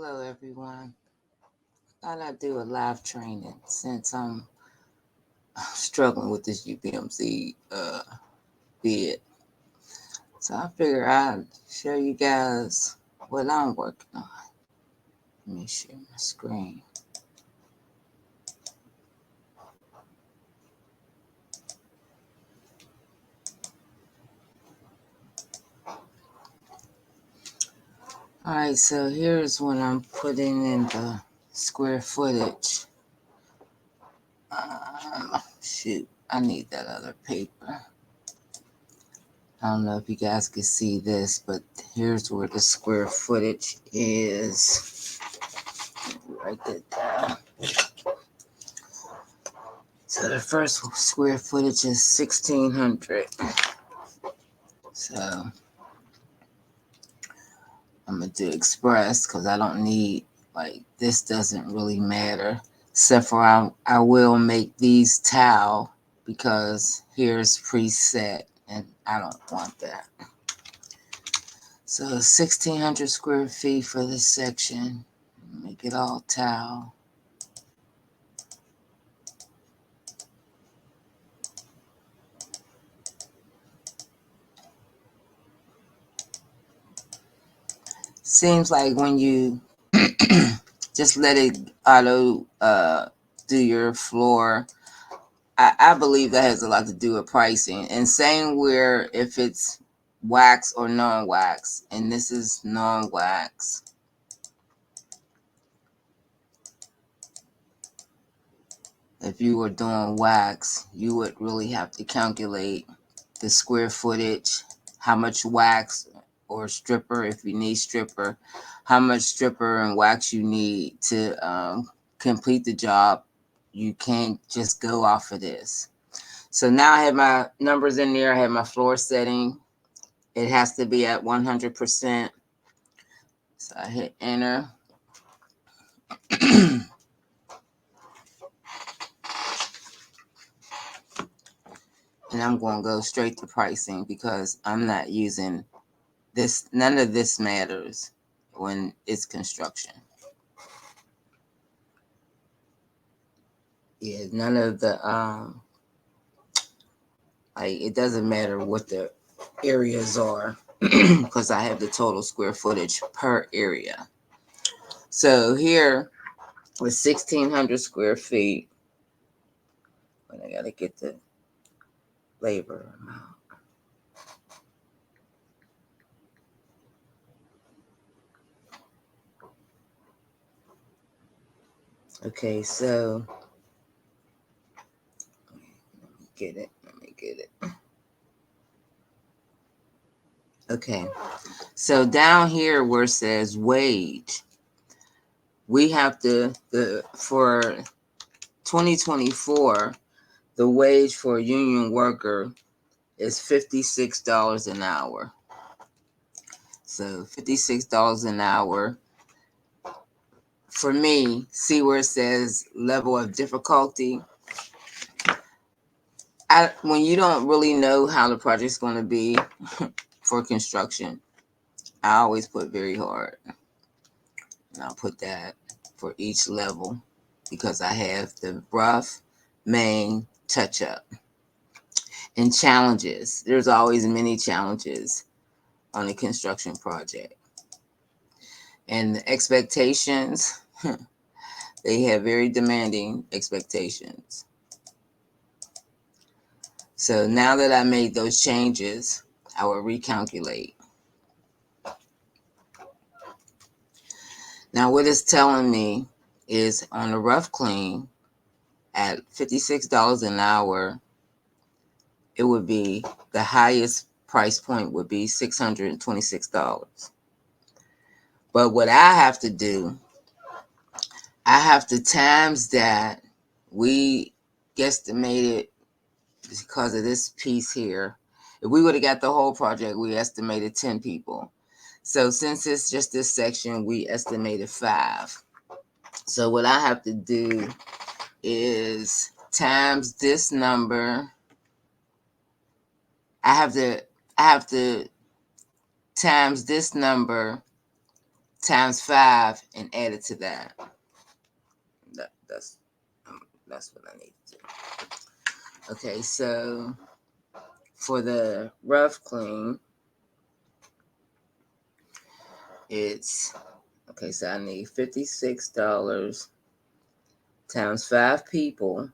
Hello, everyone. Thought I'd do a live training since I'm struggling with this UPMC bid. So I figure I'd show you guys what I'm working on. Let me share my screen. All right, so here's what I'm putting in the square footage. Shoot, I need that other paper. I don't know if you guys can see this, but here's where the square footage is. Write that down. So the first square footage is 1,600. So I'm gonna do express because I don't need, like, this doesn't really matter. Except for I will make these tile because here's preset and I don't want that. So 1,600 square feet for this section. Make it all tile. Seems like when you just let it auto do your floor, I believe that has a lot to do with pricing. And same where if it's wax or non-wax, and this is non-wax. If you were doing wax, you would really have to calculate the square footage, how much wax or stripper, if you need stripper, how much stripper and wax you need to complete the job. You can't just go off of this. So now I have my numbers in there. I have my floor setting. It has to be at 100%. So I hit enter. And I'm going to go straight to pricing because I'm not using this. None of this matters when it's construction. Yeah, none of the, like, it doesn't matter what the areas are because I have the total square footage per area. So here with 1,600 square feet, but I got to get the labor amount. Okay, so let me get it. Okay, so down here where it says wage, we have for 2024, the wage for a union worker is $56 an hour. So $56 an hour. For me, see where it says level of difficulty. When you don't really know how the project's going to be for construction, I always put very hard. And I'll put that for each level because I have the rough, main, touch up. And challenges. There's always many challenges on a construction project. And the expectations, they have very demanding expectations. So now that I made those changes, I will recalculate. Now what it's telling me is on a rough clean at $56 an hour, it would be the highest price point would be $626. But what I have to do, I have to times that. We guesstimated because of this piece here. If we would have got the whole project, we estimated 10 people. So since it's just this section, we estimated 5. So what I have to do is times this number. I have to times this number times 5 and add it to that. That's what I need to do. Okay, so for the rough clean, it's okay. So I need $56 times 5 people.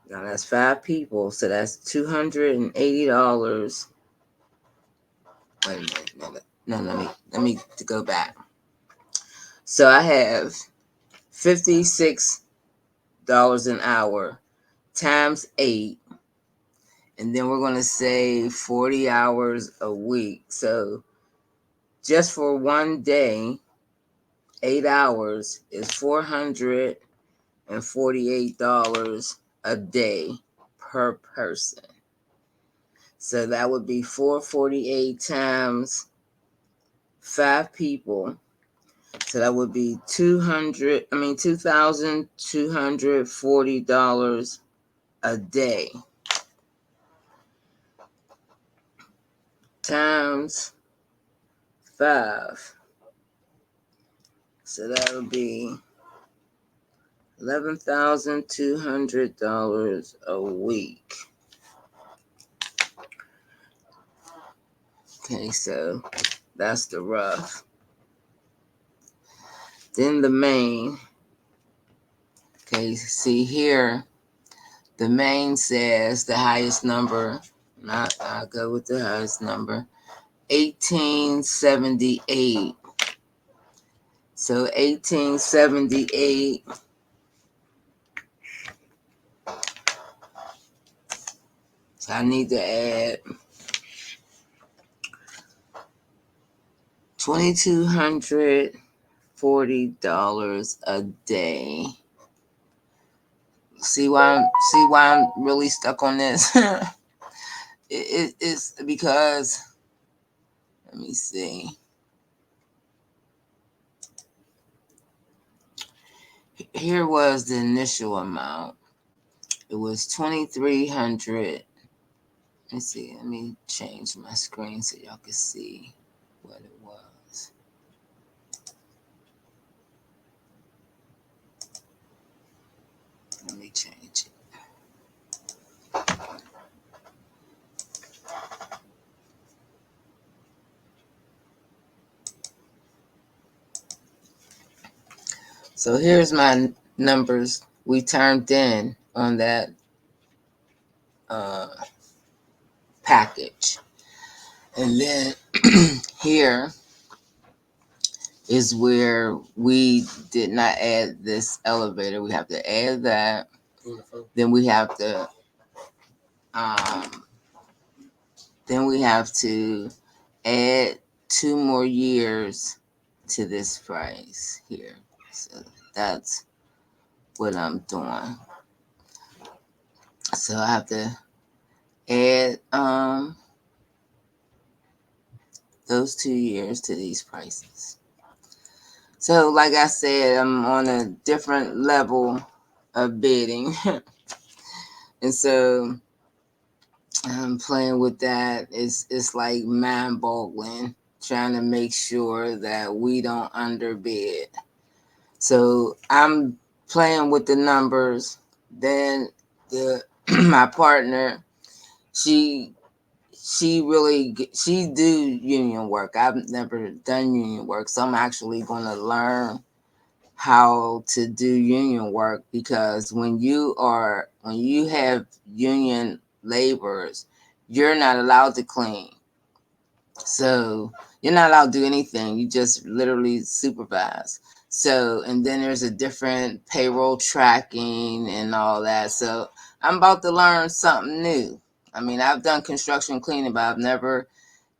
Now that's 5 people, so that's $280. Wait a minute. No, let me go back. So I have $56 an hour times 8, and then we're going to say 40 hours a week. So just for one day, 8 hours is $448 a day per person. So that would be 448 times 5 people. So that would be $2,240 a day times 5. So that would be $11,200 a week. Okay, so that's the rough. Then the main. Okay, see here, the main says the highest number. I'll go with the highest number. 1878. So 1878. So I need to add $2,240 a day. See why I'm really stuck on this? It's because, let me see. Here was the initial amount. It was 2,300. Let me see. Let me change my screen so y'all can see what it was. Let me change it. So here's my numbers we turned in on that package. And then here is where we did not add this elevator. We have to add that. Then we have to add 2 more years to this price here. So that's what I'm doing. So I have to add those 2 years to these prices. So like I said, I'm on a different level of bidding. And so I'm playing with that. It's like mind-boggling, trying to make sure that we don't underbid. So I'm playing with the numbers. Then my partner, she do union work. I've never done union work, so I'm actually going to learn how to do union work, because when you have union laborers, you're not allowed to clean. So you're not allowed to do anything. You just literally supervise. So, and then there's a different payroll tracking and all that. So I'm about to learn something new. I mean, I've done construction cleaning, but I've never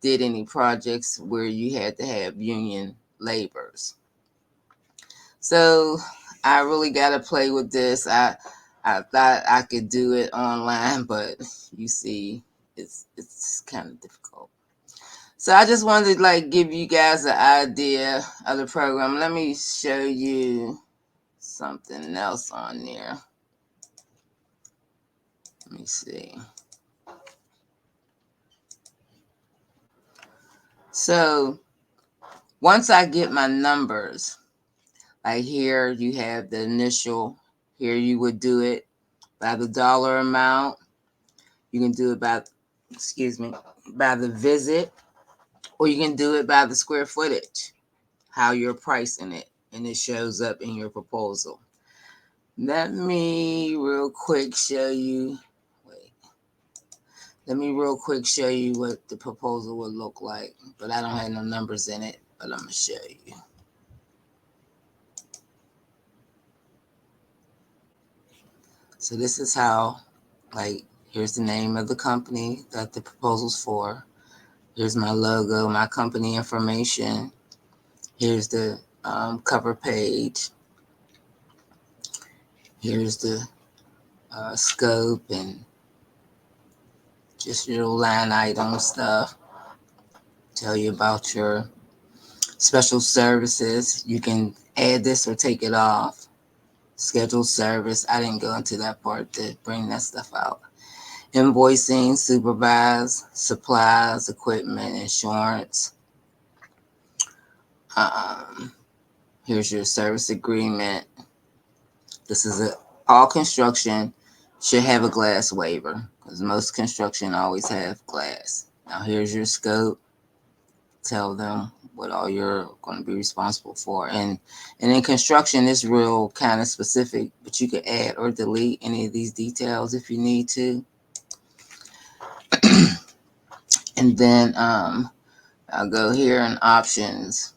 did any projects where you had to have union laborers. So I really got to play with this. I thought I could do it online, but you see, it's kind of difficult. So I just wanted to give you guys an idea of the program. Let me show you something else on there. Let me see. So once I get my numbers, like here you have the initial, here you would do it by the dollar amount. You can do it by, by the visit, or you can do it by the square footage, how you're pricing it, and it shows up in your proposal. Let me real quick show you, wait, let me real quick show you what the proposal would look like, but I don't have no numbers in it, but I'm gonna show you. So this is how, like, here's the name of the company that the proposal's for. Here's my logo, my company information. Here's the cover page. Here's the scope and just your line item stuff. Tell you about your special services. You can add this or take it off. Scheduled service. I didn't go into that part to bring that stuff out. Invoicing, supervise, supplies, equipment, insurance. Um, Here's your service agreement. This is all construction should have a glass waiver because most construction always have glass. Now here's your scope. Tell them what all you're going to be responsible for. And in construction, it's real kind of specific, but you can add or delete any of these details if you need to. And then I'll go here in options,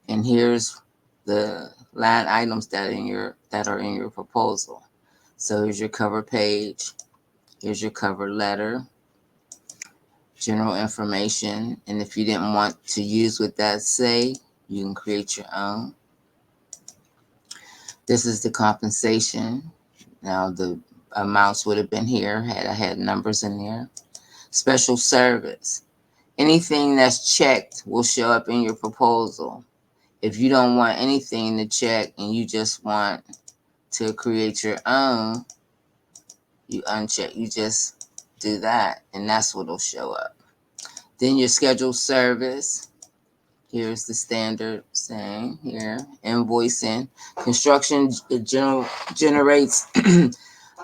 and here's the line items that are in your proposal. So here's your cover page. Here's your cover letter. General information, and if you didn't want to use what that say, you can create your own. This is the compensation. Now the amounts would have been here had I had numbers in there. Special service. Anything that's checked will show up in your proposal. If you don't want anything to check and you just want to create your own, you uncheck, you just do that, and that's what'll show up. Then your scheduled service. Here's the standard saying here, invoicing. Construction generates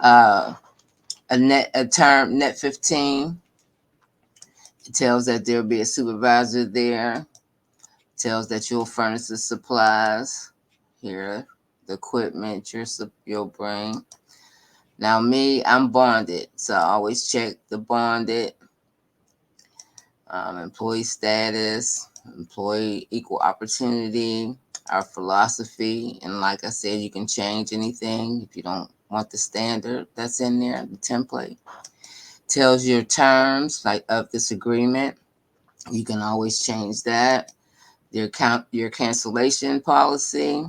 a term net 15. It tells that there'll be a supervisor there. It tells that you'll furnish the supplies. Here, the equipment you'll bring. Now me, I'm bonded, so I always check the bonded. Employee status, employee equal opportunity, our philosophy. And like I said, you can change anything if you don't want the standard that's in there, the template. Tells your terms like of this agreement. You can always change that. Your cancellation policy,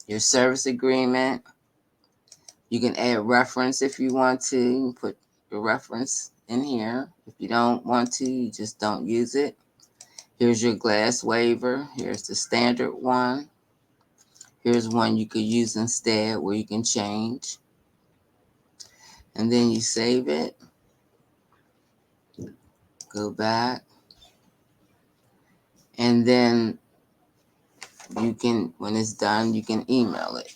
your service agreement. You can add reference if you want to, put your reference in here. If you don't want to, you just don't use it. Here's your glass waiver. Here's the standard one. Here's one you could use instead where you can change. And then you save it. Go back. And then you can, when it's done, you can email it.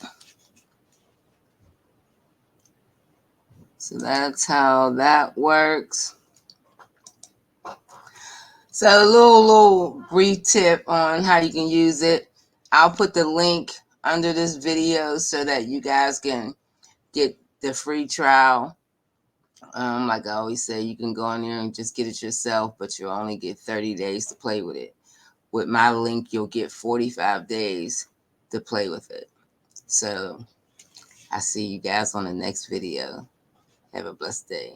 So that's how that works. So a little brief tip on how you can use it. I'll put the link under this video so that you guys can get the free trial. Like I always say, you can go in there and just get it yourself, but you'll only get 30 days to play with it. With my link, you'll get 45 days to play with it. So I see you guys on the next video. Have a blessed day.